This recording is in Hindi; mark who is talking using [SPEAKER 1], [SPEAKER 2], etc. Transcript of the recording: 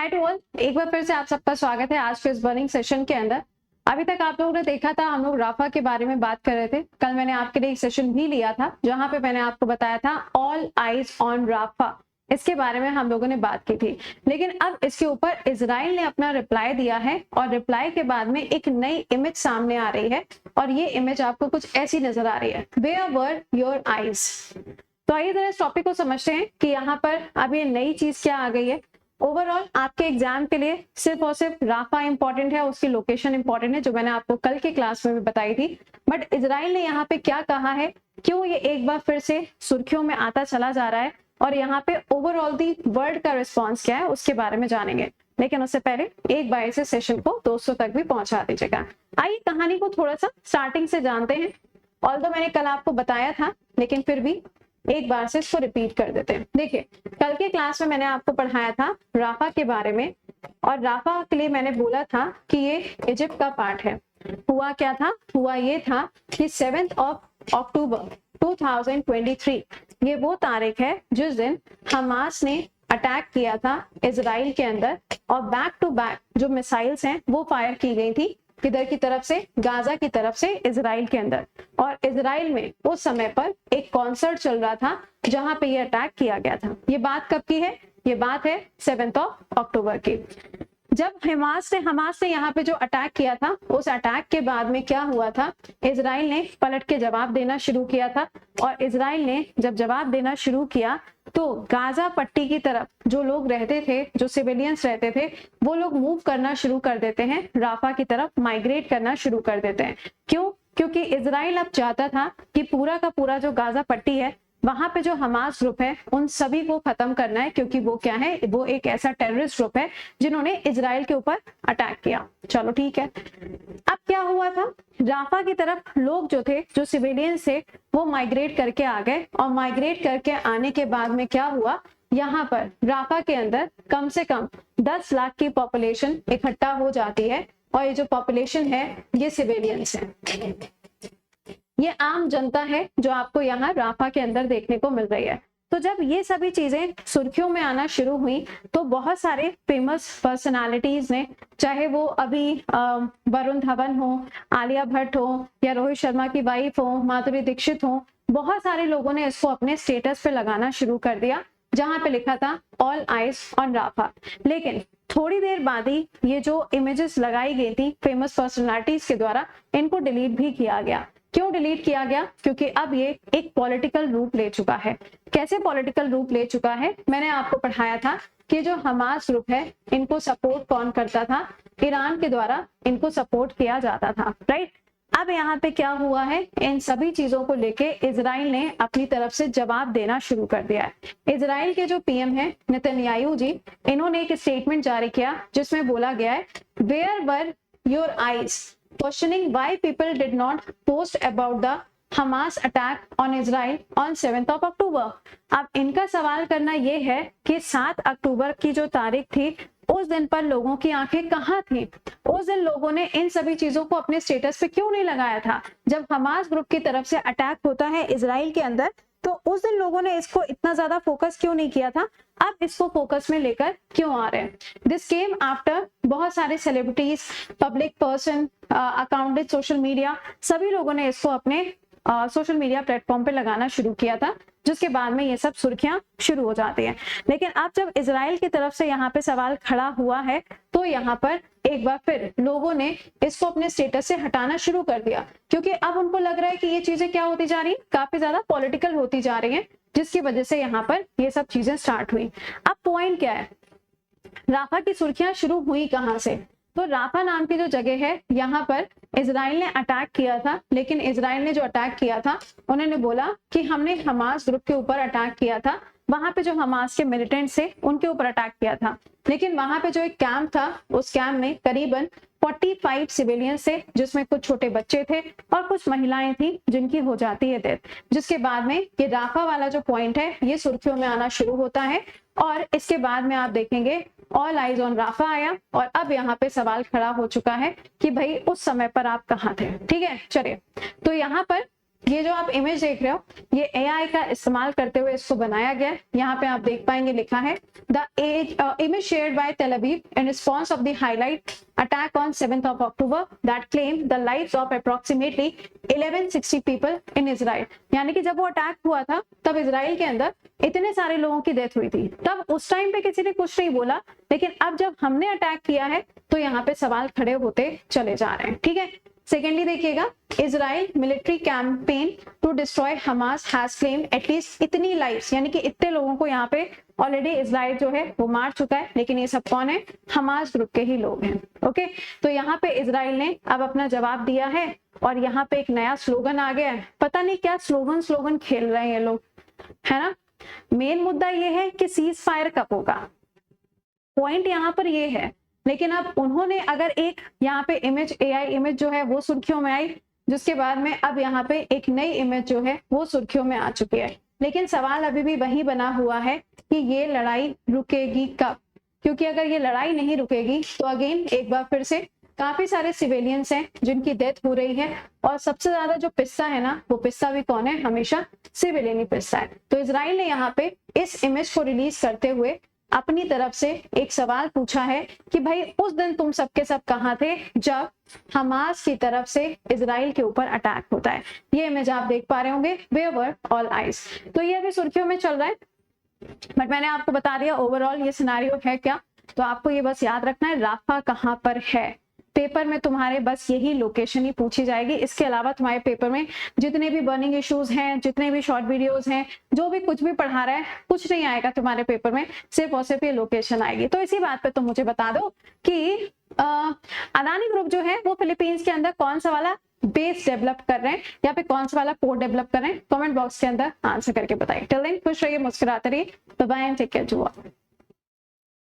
[SPEAKER 1] हाय टू ऑल, एक बार फिर से आप सबका स्वागत है आज के इस बर्निंग सेशन के अंदर। अभी तक आप लोगों ने देखा था हम लोग राफा के बारे में बात कर रहे थे। कल मैंने आपके लिए एक सेशन भी लिया था जहां पे मैंने आपको बताया था ऑल आइज ऑन राफा, इसके बारे में हम लोगों ने बात की थी। लेकिन अब इसके ऊपर इजराइल ने अपना रिप्लाई दिया है और रिप्लाई के बाद में एक नई इमेज सामने आ रही है और ये इमेज आपको कुछ ऐसी नजर आ रही है, वेयर वर योर आइज। तो आइए जरा इस टॉपिक को समझते हैं कि यहाँ पर अब ये नई चीज क्या आ गई है। ओवरऑल आपके एग्जाम के लिए सिर्फ और सिर्फ राफा इंपॉर्टेंट है, उसकी लोकेशन इंपॉर्टेंट है जो मैंने आपको कल के क्लास में भी बताई थी। बट इजराइल ने यहाँ पे क्या कहा है, क्यों ये एक बार फिर से सुर्खियों में आता चला जा रहा है और यहाँ पे ओवरऑल दी वर्ल्ड का रिस्पॉन्स क्या है उसके बारे में जानेंगे। लेकिन उससे पहले एक बार इसे सेशन को दोस्तों तक भी पहुंचा दीजिएगा। आइए कहानी को थोड़ा सा स्टार्टिंग से जानते हैं। ऑल्दो मैंने कल आपको बताया था लेकिन फिर भी एक बार से इसको रिपीट कर देते हैं। देखिए कल के क्लास में मैंने आपको पढ़ाया था राफा के बारे में और राफा के लिए मैंने बोला था कि ये इजिप्ट का पार्ट है। हुआ क्या था, हुआ ये था कि 7 अक्टूबर 2023 ये वो तारीख है जिस दिन हमास ने अटैक किया था इजराइल के अंदर और बैक टू बैक जो मिसाइल्स हैं वो फायर की गई थी, किधर की तरफ से, गाजा की तरफ से इजराइल के अंदर। और इजराइल में उस समय पर एक कॉन्सर्ट चल रहा था जहां पे ये अटैक किया गया था। ये बात कब की है, ये बात है 7 अक्टूबर की। जब हमास ने यहाँ पे जो अटैक किया था उस अटैक के बाद में क्या हुआ था, इजराइल ने पलट के जवाब देना शुरू किया था। और इजराइल ने जब जवाब देना शुरू किया तो गाजा पट्टी की तरफ जो लोग रहते थे, जो सिविलियंस रहते थे, वो लोग मूव करना शुरू कर देते हैं, राफा की तरफ माइग्रेट करना शुरू कर देते हैं। क्यों? क्योंकि इजराइल अब चाहता था कि पूरा का पूरा जो गाजा पट्टी है वहां पे जो हमास ग्रुप है उन सभी को खत्म करना है, क्योंकि वो क्या है, वो एक ऐसा टेररिस्ट ग्रुप है जिन्होंने इजराइल के ऊपर अटैक किया। चलो ठीक है, अब क्या हुआ था, राफा की तरफ लोग जो थे, जो सिविलियंस थे, वो माइग्रेट करके आ गए और माइग्रेट करके आने के बाद में क्या हुआ, यहाँ पर राफा के अंदर कम से कम 10 लाख की पॉपुलेशन इकट्ठा हो जाती है और ये जो पॉपुलेशन है ये सिविलियंस है, ये आम जनता है जो आपको यहाँ राफा के अंदर देखने को मिल रही है। तो जब ये सभी चीजें सुर्खियों में आना शुरू हुई तो बहुत सारे फेमस पर्सनालिटीज ने, चाहे वो अभी वरुण धवन हो, आलिया भट्ट हो या रोहित शर्मा की वाइफ हो, माधुरी दीक्षित हो, बहुत सारे लोगों ने इसको अपने स्टेटस पे लगाना शुरू कर दिया जहां पे लिखा था ऑल आइज ऑन राफा। लेकिन थोड़ी देर बाद ही ये जो इमेजेस लगाई गई थी फेमस पर्सनालिटीज के द्वारा, इनको डिलीट भी किया गया। क्यों डिलीट किया गया? क्योंकि अब ये एक पॉलिटिकल रूप ले चुका है। कैसे पॉलिटिकल रूप ले चुका है? मैंने आपको पढ़ाया था कि जो हमास ग्रुप है इनको सपोर्ट कौन करता था, ईरान के द्वारा इनको सपोर्ट किया जाता था, राइट। अब यहाँ पे क्या हुआ है, इन सभी चीजों को लेके इजराइल ने अपनी तरफ से जवाब देना शुरू कर दिया है। इजराइल के जो पीएम है नेतन्याहू जी, इन्होंने एक स्टेटमेंट जारी किया जिसमें बोला गया है, where were your eyes questioning why people did not post about the Hamas attack on Israel on 7th of October। अब इनका सवाल करना ये है कि 7 अक्टूबर की जो तारीख थी उस दिन पर लोगों की आंखें कहाँ थी, उस दिन लोगों ने इन सभी चीजों को अपने स्टेटस पे क्यों नहीं लगाया था। जब हमास ग्रुप की तरफ से अटैक होता है इजराइल के अंदर तो उस दिन लोगों ने इसको इतना ज्यादा फोकस क्यों नहीं किया था, अब इसको फोकस में लेकर क्यों आ रहे हैं। दिस केम आफ्टर बहुत सारे celebrities, public person, accounted, social media, सभी लोगों ने इसको अपने सोशल मीडिया प्लेटफॉर्म पे लगाना शुरू किया था, जिसके बाद में ये सब सुर्खियां शुरू हो जाती हैं। लेकिन अब जब इजराइल की तरफ से यहाँ पे सवाल खड़ा हुआ है तो यहाँ पर एक बार फिर लोगों ने इसको अपने स्टेटस से हटाना शुरू कर दिया, क्योंकि अब उनको लग रहा है कि ये चीजें क्या होती जा रही है, काफी ज्यादा पॉलिटिकल होती जा रही है, जिसकी वजह से यहाँ पर ये सब चीजें स्टार्ट हुई। अब पॉइंट क्या है, राफा की सुर्खियां शुरू हुई कहां से, तो राफा नाम की जो जगह है यहाँ पर इजराइल ने अटैक किया था। लेकिन इजराइल ने जो अटैक किया था उन्होंने बोला कि हमने हमास ग्रुप के ऊपर अटैक किया था, वहां पे जो हमास के मिलिटेंट्स थे उनके ऊपर अटैक किया था। लेकिन वहां पे जो एक कैंप था उस कैंप में करीबन 45 सिविलियंस थे, जिसमें कुछ छोटे बच्चे थे और कुछ महिलाएं थी जिनकी हो जाती है डेथ। जिसके बाद में ये राफा वाला जो पॉइंट है ये सुर्खियों में आना शुरू होता है और इसके बाद में आप देखेंगे ऑल आइज ऑन राफा आया और अब यहाँ पे सवाल खड़ा हो चुका है कि भाई उस समय पर आप कहाँ थे। ठीक है, चलिए, तो यहाँ पर ये जो आप इमेज देख रहे हो ये एआई का इस्तेमाल करते हुए इसको बनाया गया है। यहाँ पे आप देख पाएंगे लिखा है the image shared by Tel Aviv in response of the highlight attack on 7th of October that claimed the lives of approximately 1160 people in Israel। यानी कि जब वो अटैक हुआ था तब इजराइल के अंदर इतने सारे लोगों की डेथ हुई थी, तब उस टाइम पे किसी ने कुछ नहीं बोला, लेकिन अब जब हमने अटैक किया है तो यहाँ पे सवाल खड़े होते चले जा रहे हैं। ठीक है, सेकेंडली देखिएगा, Israel military campaign to destroy Hamas has claimed at least इतनी लाइव्स, यानी कि इतने लोगों को यहाँ पे ऑलरेडी इजराइल जो है वो मार चुका है, लेकिन ये सब कौन है? हमास ग्रुप के ही लोग हैं। ओके, तो यहाँ पे इजराइल ने अब अपना जवाब दिया है और यहाँ पे एक नया स्लोगन आ गया है। पता नहीं क्या स्लोगन खेल रहे हैं ये लोग, है ना। मेन मुद्दा ये है कि सीज फायर कब होगा, पॉइंट यहाँ पर ये है। लेकिन अब उन्होंने अगर एक यहाँ पे इमेज, एआई इमेज जो है वो सुर्खियों में आई, जिसके बाद में अब यहाँ पे एक नई इमेज जो है वो सुर्खियों में आ चुकी है, लेकिन सवाल अभी भी वही बना हुआ है कि ये लड़ाई रुकेगी कब, क्योंकि अगर ये लड़ाई नहीं रुकेगी तो अगेन एक बार फिर से काफी सारे सिविलियंस हैं जिनकी डेथ हो रही है, और सबसे ज्यादा जो पिस्सा है ना, वो पिस्सा भी कौन है? हमेशा सिविलियन ही पिस्सा है। तो इजराइल ने यहाँ पे इस इमेज को रिलीज करते हुए अपनी तरफ से एक सवाल पूछा है कि भाई उस दिन तुम सबके सब कहाँ थे जब हमास की तरफ से इजराइल के ऊपर अटैक होता है। ये इमेज आप देख पा रहे होंगे, वेयर वर ऑल आइज। तो ये अभी सुर्खियों में चल रहा है, बट मैंने आपको बता दिया ओवरऑल ये सिनारियो है क्या। तो आपको ये बस याद रखना है राफा कहाँ पर है। पेपर में तुम्हारे बस यही लोकेशन ही पूछी जाएगी, इसके अलावा तुम्हारे पेपर में जितने भी बर्निंग इश्यूज हैं, जितने भी शॉर्ट वीडियोस हैं, जो भी कुछ भी पढ़ा रहा है, कुछ नहीं आएगा तुम्हारे पेपर में, सिर्फ और सिर्फ ये लोकेशन आएगी। तो इसी बात पे तुम मुझे बता दो कि अदानी ग्रुप जो है वो फिलीपींस के अंदर कौन सा वाला बेस डेवलप कर रहे हैं या फिर कौन सा वाला पोर्ट डेवलप कर रहे हैं, कमेंट बॉक्स के अंदर आंसर करके बताइए। टिल देन खुश रहिए, मुस्कुराते रहिए, bye bye and take care to all.